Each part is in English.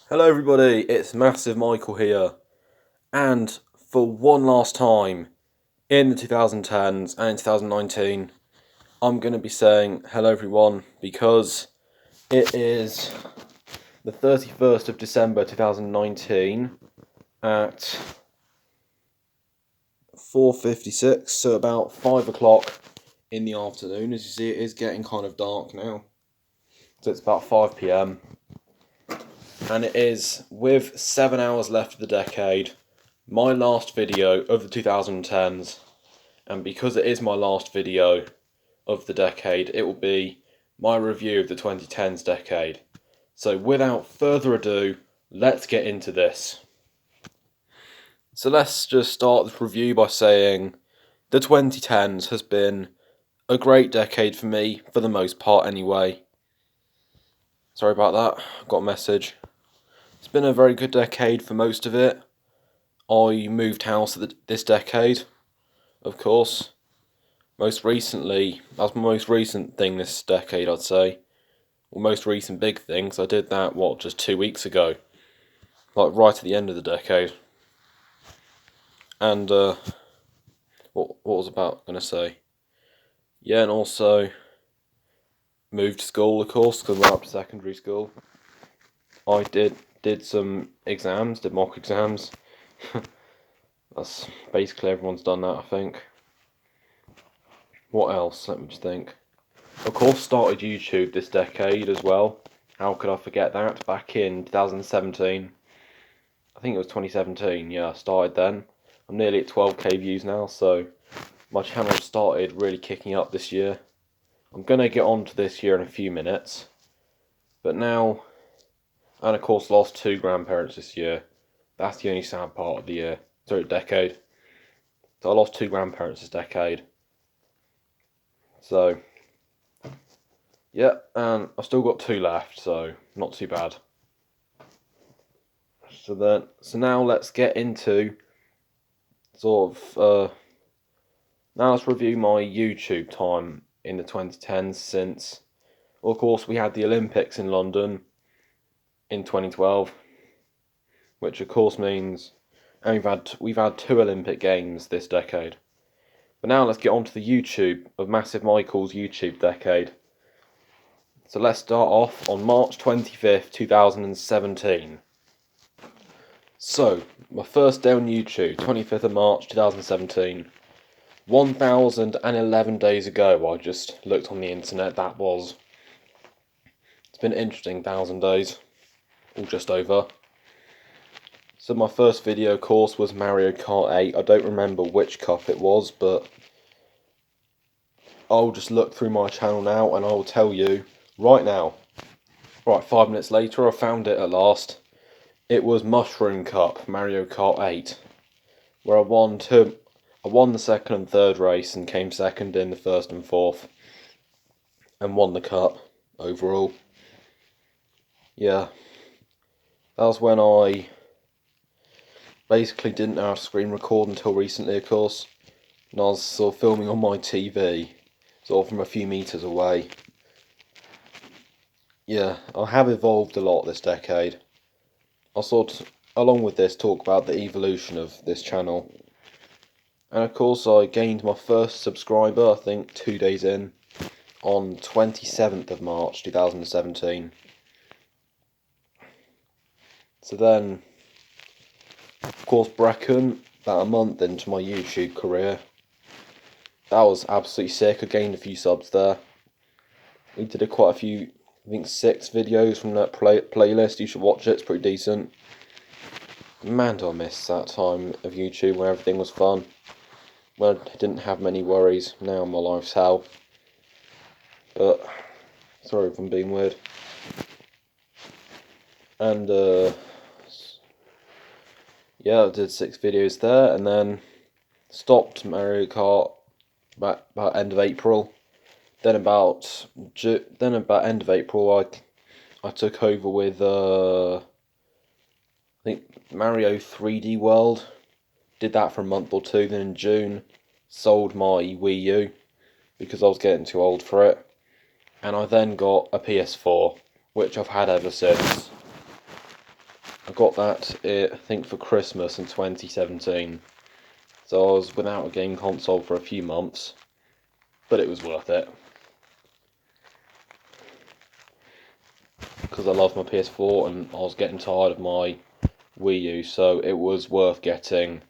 Hello everybody, it's Massive Michael here, and for one last time in the 2010s and 2019, I'm going to be saying hello everyone because it is the 31st of December 2019 at 4:56, so about 5 o'clock in the afternoon. As you see, it is getting kind of dark now, so it's about 5 p.m. and it is, with 7 hours left of the decade, my last video of the 2010s, and because it is my last video of the decade, it will be my review of the 2010s decade. So without further ado, let's get into this. So let's just start this review by saying the 2010s has been a great decade for me, for the most part anyway. Sorry about that, I got a message. It's been a very good decade for most of it. I moved house this decade, of course. Most recently, that's my most recent thing this decade, I'd say. Well, most recent big thing, so I did that, just 2 weeks ago. Like, right at the end of the decade. And, what was I going to say? Yeah, and also, moved school, of course, because I went up to secondary school. I did some exams, did mock exams. That's basically everyone's done that, I think. What else? Let me just think. Of course, started YouTube this decade as well. How could I forget that? Back in 2017. I think it was 2017, yeah, I started then. I'm nearly at 12k views now, so my channel started really kicking up this year. I'm going to get on to this year in a few minutes. But now, and of course lost 2 grandparents this year. That's the only sad part of the year. Sorry, decade. So I lost 2 grandparents this decade. So, yeah, and I've still got 2 left, so not too bad. So now let's get into now let's review my YouTube time in the 2010s, since, well, of course, we had the Olympics in London in 2012, which of course means, and we've had 2 Olympic Games this decade. But now let's get on to the YouTube of Massive Michael's YouTube decade. So let's start off on March 25th, 2017. So, my first day on YouTube, 25th of March 2017. 1,011 days ago, I just looked on the internet, that was. It's been an interesting 1,000 days, or just over. So my first video, of course, was Mario Kart 8. I don't remember which cup it was, but I'll just look through my channel now and I'll tell you right now. Right, 5 minutes later, I found it at last. It was Mushroom Cup, Mario Kart 8, where I won the second and third race and came second in the first and fourth, and won the cup overall. Yeah, that was when I basically didn't know how to screen record until recently, of course, and I was sort of filming on my TV, sort of from a few meters away. Yeah, I have evolved a lot this decade. I'll along with this, talk about the evolution of this channel. And of course, I gained my first subscriber, I think 2 days in, on 27th of March 2017. So then, of course, Brecon, about a month into my YouTube career. That was absolutely sick. I gained a few subs there. We did quite a few, I think 6 videos from that playlist. You should watch it, it's pretty decent. Man, do I miss that time of YouTube where everything was fun. Well, I didn't have many worries. Now my life's hell. But, sorry if I'm being weird. And, yeah, I did 6 videos there, and then stopped Mario Kart about end of April. Then about end of April, I took over with I think Mario 3D World. Did that for a month or 2. Then in June, sold my Wii U because I was getting too old for it, and I then got a PS4, which I've had ever since. got that, I think, for Christmas in 2017. So I was without a game console for a few months, but it was worth it. Because I love my PS4 and I was getting tired of my Wii U, so it was worth getting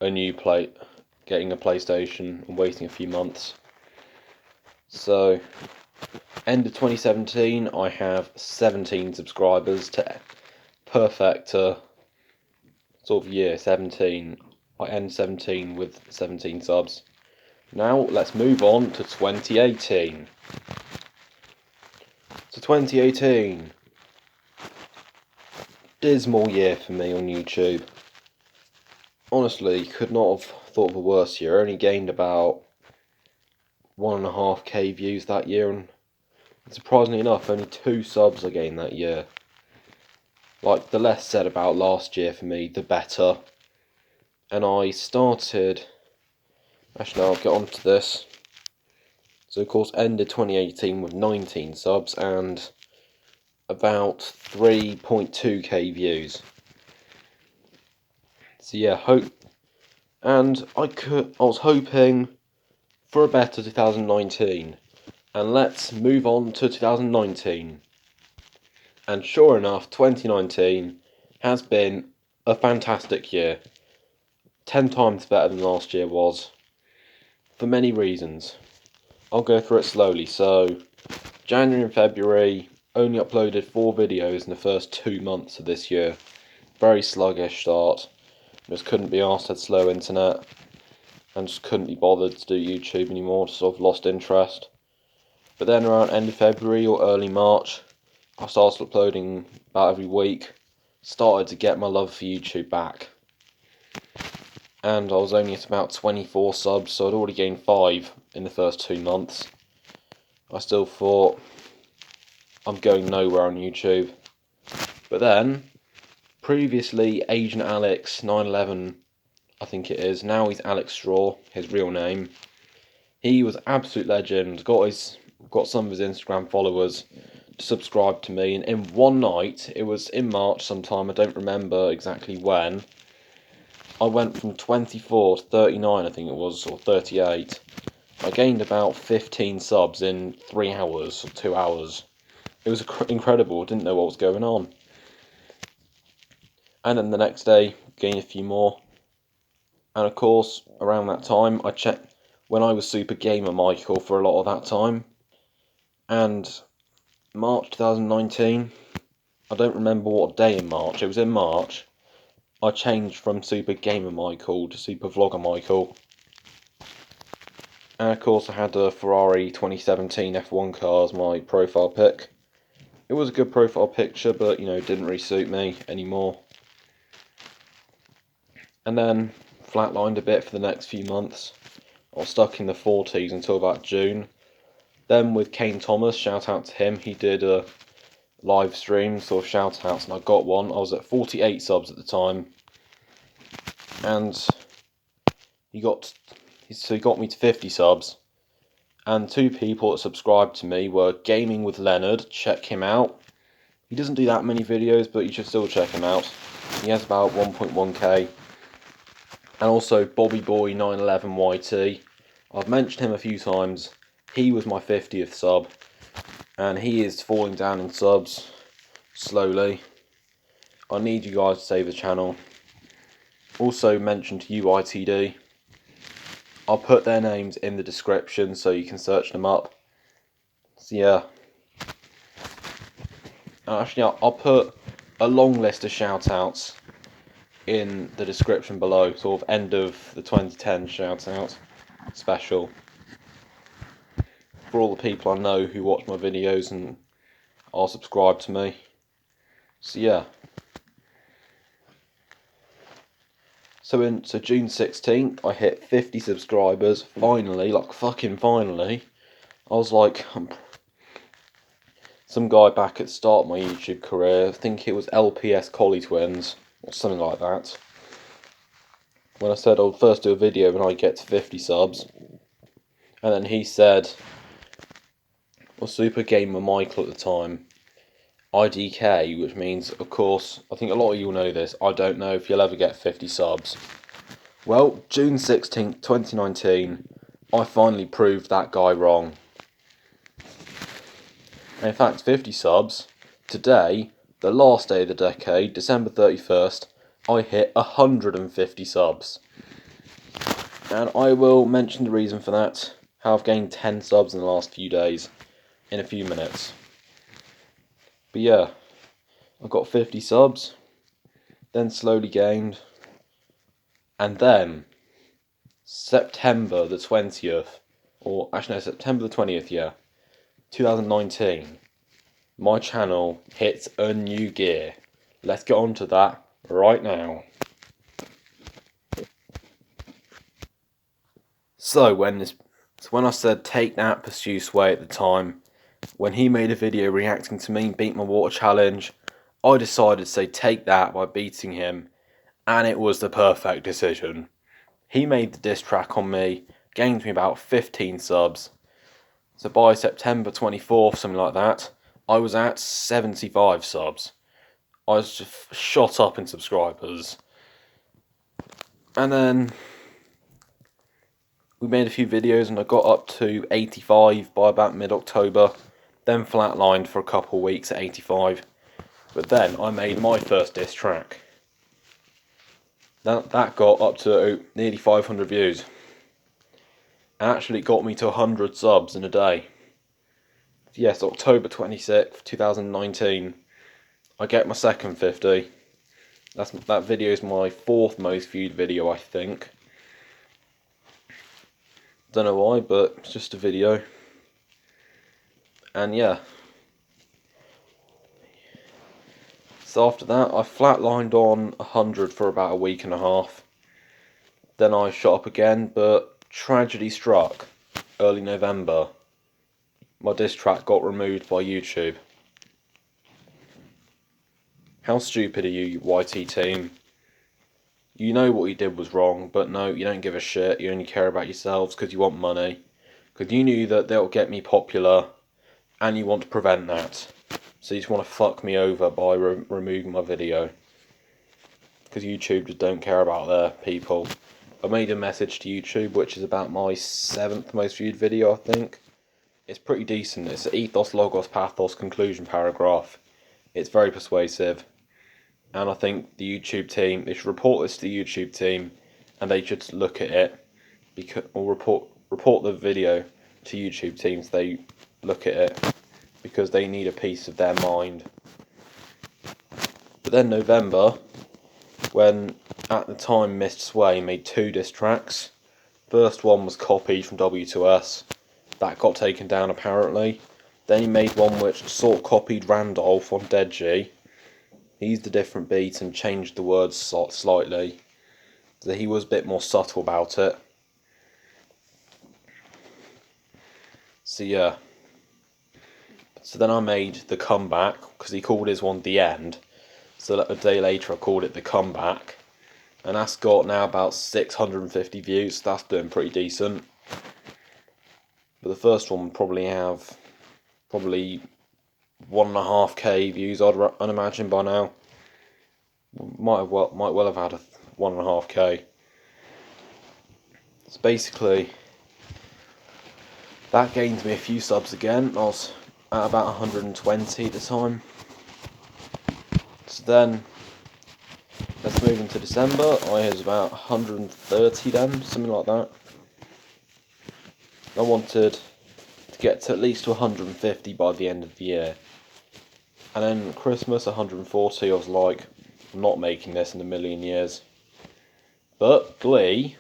a PlayStation and waiting a few months. So, end of 2017, I have 17 subscribers to perfect sort of year 17. I end 17 with 17 subs. Now, let's move on to 2018. So 2018, dismal year for me on YouTube. Honestly, could not have thought of a worse year. I only gained about 1.5k views that year, and surprisingly enough, only 2 subs I gained that year. Like, the less said about last year for me, the better. And I started... Actually, I'll get on to this. So, of course, ended 2018 with 19 subs and about 3.2k views. So yeah, and I was hoping for a better 2019, and let's move on to 2019. And sure enough, 2019 has been a fantastic year, 10 times better than last year was, for many reasons. I'll go through it slowly. So, January and February, only uploaded 4 videos in the first 2 months of this year. Very sluggish start. Just couldn't be arsed, had slow internet, and just couldn't be bothered to do YouTube anymore, just sort of lost interest. But then around end of February or early March, I started uploading about every week, started to get my love for YouTube back. And I was only at about 24 subs, so I'd already gained 5 in the first 2 months. I still thought, I'm going nowhere on YouTube. But then, previously Agent Alex 911, I think it is, now he's Alex Straw, his real name. He was an absolute legend, got some of his Instagram followers to subscribe to me, and in one night, it was in March sometime, I don't remember exactly when, I went from 24 to 39, I think it was, or 38. I gained about 15 subs in 3 hours, or 2 hours. It was incredible, I didn't know what was going on. And then the next day, gained a few more. And of course, around that time, I checked when I was Super Gamer Michael for a lot of that time. And March 2019, I don't remember what day in March, it was in March, I changed from Super Gamer Michael to Super Vlogger Michael. And of course I had a Ferrari 2017 F1 car as my profile pic. It was a good profile picture, but you know, it didn't really suit me anymore. And then flatlined a bit for the next few months. I was stuck in the 40s until about June. Then with Kane Thomas, shout out to him, he did a live stream, sort of shout outs, and I got one. I was at 48 subs at the time, and he got me to 50 subs. And 2 people that subscribed to me were Gaming with Leonard, check him out. He doesn't do that many videos, but you should still check him out. He has about 1.1k. And also Bobby Boy 911 YT. I've mentioned him a few times. He was my 50th sub, and he is falling down in subs slowly. I need you guys to save the channel. Also mention to youitd. I'll put their names in the description so you can search them up. So yeah. Actually, I'll put a long list of shout-outs in the description below, sort of end of the 2010 shout-out special. For all the people I know who watch my videos and are subscribed to me. So yeah. So June 16th, I hit 50 subscribers, finally, like fucking finally. I was like, some guy back at the start of my YouTube career, I think it was LPS Collie Twins, or something like that. When I said I'll first do a video when I get to 50 subs. And then he said, well, Super Gamer Michael at the time, IDK, which means, of course, I think a lot of you will know this, I don't know if you'll ever get 50 subs. Well, June 16th, 2019, I finally proved that guy wrong. And in fact, 50 subs, today, the last day of the decade, December 31st, I hit 150 subs. And I will mention the reason for that, how I've gained 10 subs in the last few days, in a few minutes. But yeah, I got 50 subs, then slowly gained, and then September the 20th, or actually no, September the 20th, yeah, 2019, my channel hits a new gear. Let's get on to that right now. So when I said take that, pursue Sway at the time, when he made a video reacting to me beat my water challenge, I decided to say take that by beating him, and it was the perfect decision. He made the diss track on me, gained me about 15 subs. So by September 24th, something like that, I was at 75 subs. I was just shot up in subscribers. And then we made a few videos and I got up to 85 by about mid-October. Then flatlined for a couple of weeks at 85. But then I made my first diss track. That got up to nearly 500 views. Actually, it got me to 100 subs in a day. Yes, October 26th, 2019. I get my second 50. That video is my 4th most viewed video, I think. Don't know why, but it's just a video. And yeah. So after that, I flatlined on 100 for about a week and a half. Then I shot up again, but tragedy struck early November. My diss track got removed by YouTube. How stupid are you, YT team? You know what you did was wrong, but no, you don't give a shit. You only care about yourselves because you want money. Because you knew that they'll get me popular, and you want to prevent that. So you just want to fuck me over by removing my video. Because YouTube just don't care about their people. I made a message to YouTube, which is about my 7th most viewed video, I think. It's pretty decent. It's an ethos, logos, pathos, conclusion paragraph. It's very persuasive. And I think the YouTube team, they should report this to the YouTube team, and they should look at it, or report the video to YouTube teams. They look at it because they need a piece of their mind. But then November, when at the time Missed Sway made 2 diss tracks. First one was copied from W2S. That got taken down apparently. Then he made one which sort of copied Randolph on Dead G. He used a different beat and changed the words slightly. So he was a bit more subtle about it. So yeah. So then I made The Comeback, because he called his one The End. So a day later I called it The Comeback. And that's got now about 650 views. So that's doing pretty decent. But the first one would probably have 1.5k views, I'd imagine by now. Might well have had 1.5k. So basically, that gained me a few subs again. I was at about 120 at the time. So then, let's move into December. I was about 130 then, something like that. I wanted to get to at least 150 by the end of the year. And then Christmas, 140, I was like, I'm not making this in a million years. But Glea,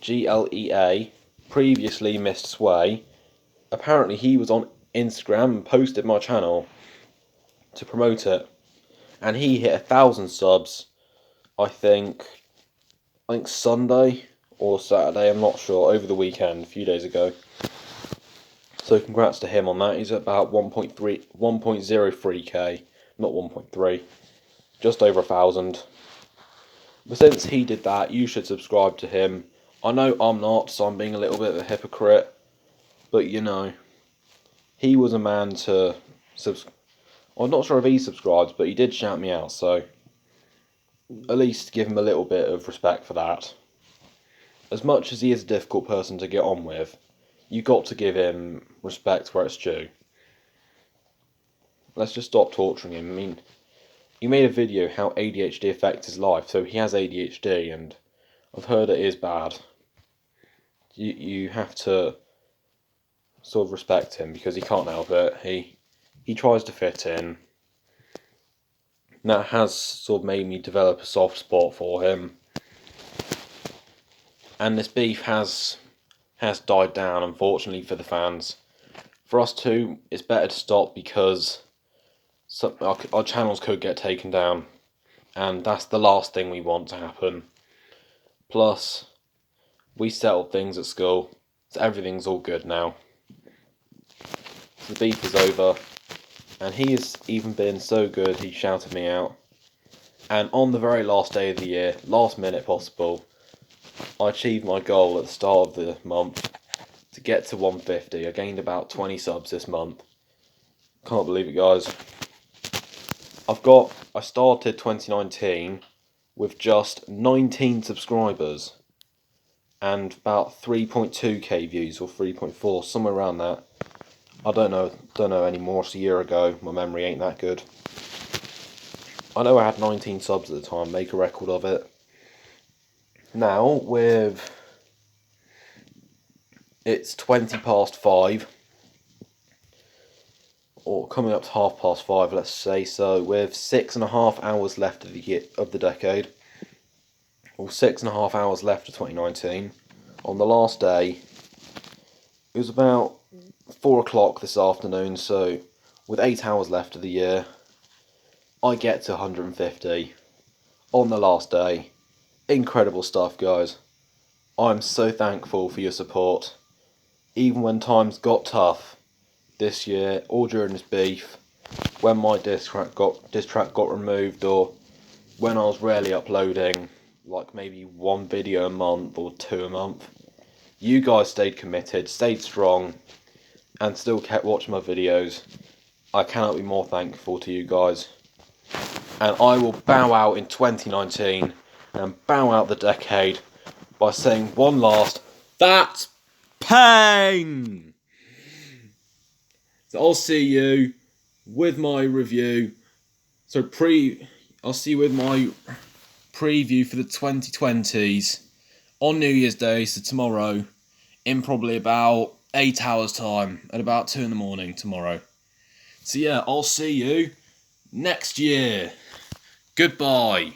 Glea, previously Missed Sway, apparently he was on Instagram and posted my channel to promote it. And he hit 1,000 subs, I think Sunday or Saturday, I'm not sure, over the weekend, a few days ago. So congrats to him on that. He's at about 1.03k, not 1.3, just over 1,000. But since he did that, you should subscribe to him. I know I'm not, so I'm being a little bit of a hypocrite. But you know, he was a man to I'm not sure if he subscribes, but he did shout me out, so at least give him a little bit of respect for that. As much as he is a difficult person to get on with, you got to give him respect where it's due. Let's just stop torturing him. I mean, he made a video how ADHD affects his life, so he has ADHD, and I've heard it is bad. You have to sort of respect him because he can't help it. He tries to fit in. That has sort of made me develop a soft spot for him. And this beef has died down, unfortunately, for the fans. For us too, it's better to stop because our channels could get taken down, and that's the last thing we want to happen. Plus, we settled things at school, so everything's all good now. So the beef is over, and he has even been so good he shouted me out. And on the very last day of the year, last minute possible, I achieved my goal at the start of the month to get to 150. I gained about 20 subs this month. Can't believe it, guys. I started 2019 with just 19 subscribers and about 3.2k views or 3.4, somewhere around that. I don't know anymore. It's a year ago. My memory ain't that good. I know I had 19 subs at the time. Make a record of it. Now it's 5:20, or coming up to 5:30, let's say. So with 6.5 hours left of the decade, or 6.5 hours left of 2019, on the last day, it was about 4 o'clock this afternoon. So with 8 hours left of the year, I get to 150 on the last day. Incredible stuff, guys. I'm so thankful for your support. Even when times got tough this year, or during this beef, when my diss track got removed, or when I was rarely uploading, like maybe one video a month or 2 a month, you guys stayed committed, stayed strong, and still kept watching my videos. I cannot be more thankful to you guys. And I will bow out in 2019 and bow out the decade by saying one last, that's pain! So I'll see you with my review. I'll see you with my preview for the 2020s on New Year's Day, so tomorrow, in probably about 8 hours time, at about 2 in the morning tomorrow. So yeah, I'll see you next year. Goodbye.